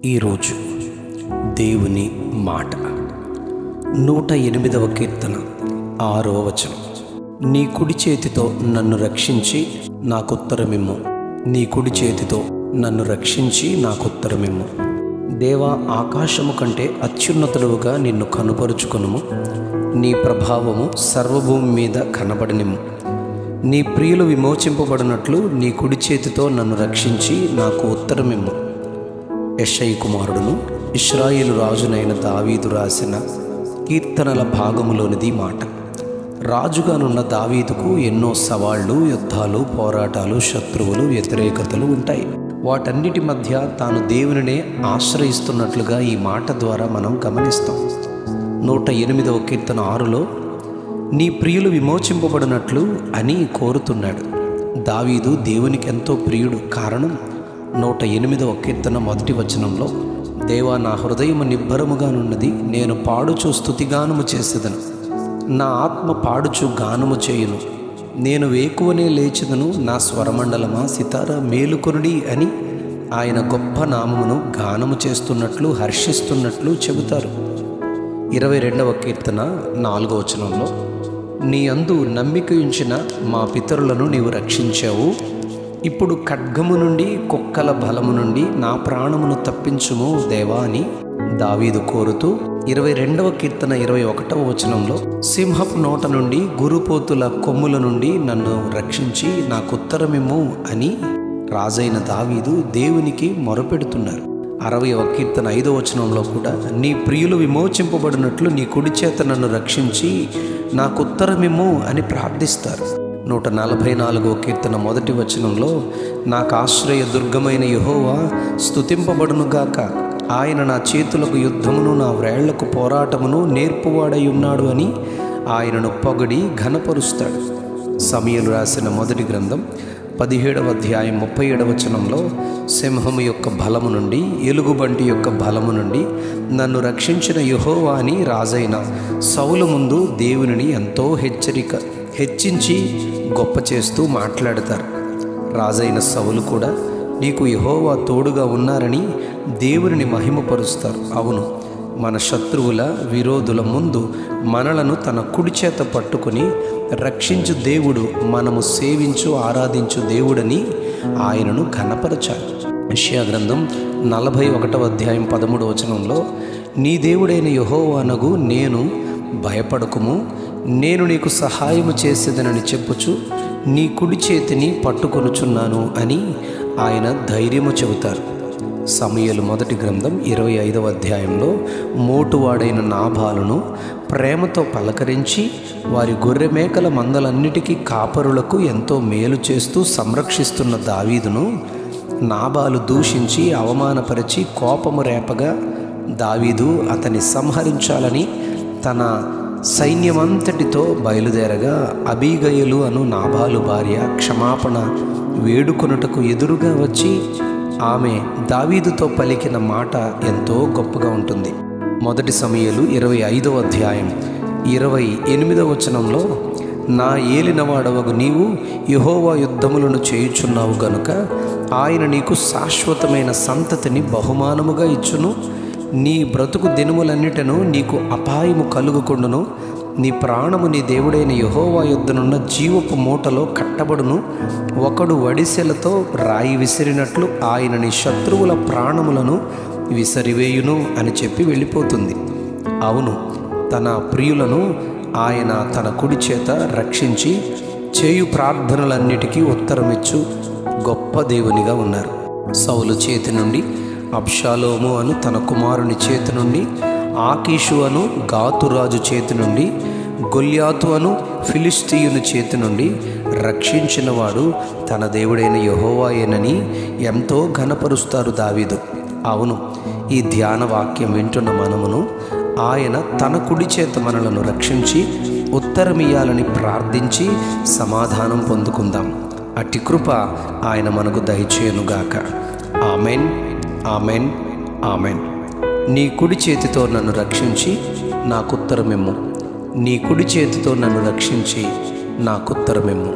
ఈరోజు దేవుని మాట 108వ కీర్తన 6వ వచనం. నీ కుడి చేతితో నన్ను రక్షించి నాకుత్తరమిమ్ము. నీ కుడి చేతితో నన్ను రక్షించి నాకుత్తరమిమ్ము. దేవా, ఆకాశము కంటే అత్యున్నతుడుగా నిన్ను కనుపరుచుకొనుము. నీ ప్రభావము సర్వభూమి మీద కనబడనిమ్ము. నీ ప్రియులు విమోచింపబడినట్లు నీ కుడి చేతితో నన్ను రక్షించి నాకు ఉత్తరమిమ్ము. యెషయి కుమారుడును ఇశ్రాయేలు రాజునైన దావీదు రాసిన కీర్తనల భాగములోనిది మాట. రాజుగానున్న దావీదుకు ఎన్నో సవాళ్లు, యుద్ధాలు, పోరాటాలు, శత్రువులు, వ్యతిరేకతలు ఉంటాయి. వాటన్నిటి మధ్య తాను దేవునినే ఆశ్రయిస్తున్నట్లుగా ఈ మాట ద్వారా మనం గమనిస్తాం. 108వ కీర్తన 6లో నీ ప్రియులు విమోచింపబడినట్లు అని కోరుతున్నాడు. దావీదు దేవునికి ఎంతో ప్రియుడు. కారణం 108వ కీర్తన 1వ వచనంలో, దేవా, నా హృదయము నిబ్బరముగానున్నది, నేను పాడుచు స్తుతిగానము చేసేదను. నా ఆత్మ పాడుచు గానము చేయును. నేను వేకువనే లేచెదను. నా స్వరమండలమా, సితారా మేలుకొనుడి అని ఆయన గొప్ప నామమును గానము చేస్తున్నట్లు, హర్షిస్తున్నట్లు చెబుతారు. 22వ కీర్తన 4వ వచనంలో, నీ యందు నమ్మిక ఉంచిన మా పితరులను నీవు రక్షించావు. ఇప్పుడు ఖడ్గము నుండి, కుక్కల బలము నుండి నా ప్రాణమును తప్పించుము దేవా అని దావీదు కోరుతూ 22వ కీర్తన 21వ వచనంలో, సింహపు నోట నుండి, గురుపోతుల కొమ్ముల నుండి నన్ను రక్షించి నాకుత్తరమిమ్ము అని రాజైన దావీదు దేవునికి మొరపెడుతున్నారు. 60వ కీర్తన 5వ వచనంలో కూడా, నీ ప్రియులు విమోచింపబడినట్లు నీ కుడి చేత నన్ను రక్షించి నాకుత్తరమిమ్ము అని ప్రార్థిస్తారు. 144వ కీర్తన 1వ వచనంలో, నాకు ఆశ్రయ దుర్గమైన యెహోవా స్తుతింపబడునుగాక. ఆయన నా చేతులకు యుద్ధమును, నా వ్రేళ్లకు పోరాటమును నేర్పువాడై ఉన్నాడు అని ఆయనను పొగడి ఘనపరుస్తాడు. సమూయేలు రాసిన మొదటి గ్రంథం 17వ అధ్యాయం 37వ వచనంలో, సింహము యొక్క బలము నుండి, ఎలుగుబంటి యొక్క బలము నుండి నన్ను రక్షించిన యెహోవా అని రాజైన సౌలు ముందు దేవునిని ఎంతో హెచ్చించి గొప్ప చేస్తూ మాట్లాడతారు. రాజైన సౌలు కూడా నీకు యెహోవా తోడుగా ఉన్నారని దేవునిని మహిమపరుస్తారు. అవును, మన శత్రువుల విరోధుల ముందు మనలను తన కుడి చేత పట్టుకుని రక్షించు దేవుడు, మనము సేవించు ఆరాధించు దేవుడని ఆయనను ఘనపరచాలి. యెషయా గ్రంథం 41వ అధ్యాయం 13వ వచనంలో, నీ దేవుడైన యెహోవానగు నేను భయపడకుము, నేను నీకు సహాయము చేసేదనని చెప్పుచు నీ కుడి చేతిని పట్టుకొనుచున్నాను అని ఆయన ధైర్యము చెబుతారు. సమూయేలు మొదటి గ్రంథం 25వ అధ్యాయంలో, మోటువాడైన నాబాలును ప్రేమతో పలకరించి వారి గొర్రె మేకల మందలన్నిటికీ కాపరులకు ఎంతో మేలు చేస్తూ సంరక్షిస్తున్న దావీదును నాబాలు దూషించి అవమానపరిచి కోపము రేపగా దావీదు అతన్ని సంహరించాలని తన సైన్యమంతటితో బయలుదేరగా, అబీగయలు అను నాబాలు భార్య క్షమాపణ వేడుకొనుటకు ఎదురుగా వచ్చి ఆమె దావీదుతో పలికిన మాట ఎంతో గొప్పగా ఉంటుంది. 1 సమూయేలు 25వ అధ్యాయం 28వ వచనంలో, నా ఏలినవాడవగు నీవు యెహోవా యుద్ధములను చేయుచున్నావు గనుక ఆయన నీకు శాశ్వతమైన సంతతిని బహుమానముగా ఇచ్చును. నీ బ్రతుకు దినములన్నిటను నీకు అపాయము కలుగుకుండును. నీ ప్రాణము నీ దేవుడైన యెహోవా యొద్దనున్న జీవపు మూటలో కట్టబడును. ఒకడు వడిసెలతో రాయి విసిరినట్లు ఆయన నీ శత్రువుల ప్రాణములను విసిరివేయును అని చెప్పి వెళ్ళిపోతుంది. అవును, తన ప్రియులను ఆయన తన కుడి చేత రక్షించి చేయు ప్రార్థనలన్నిటికీ ఉత్తరమిచ్చు గొప్ప దేవునిగా ఉన్నారు. సౌలు చేతి నుండి, అబ్షాలోము అను తన కుమారుని చేతి నుండి, ఆకీషు అను గాతురాజు చేతి నుండి, గొల్యాతు అను ఫిలిష్తీయుని చేతి నుండి రక్షించినవాడు తన దేవుడైన యెహోవాయేనని ఎంతో ఘనపరుస్తారు దావీదు. అవును, ఈ ధ్యాన వాక్యం వింటున్న మనమును ఆయన తన కుడి చేత మనలను రక్షించి ఉత్తరమియ్యాలని ప్రార్థించి సమాధానం పొందుకుందాం. అట్టి కృప ఆయన మనకు దయచేయునుగాక. Amen, amen, amen. నీ కుడి చేతితో నన్ను రక్షించి నాకుత్తరమిమ్ము. నీ కుడి చేతితో నన్ను రక్షించి నాకుత్తరమిమ్ము.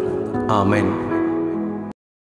ఆమెన్.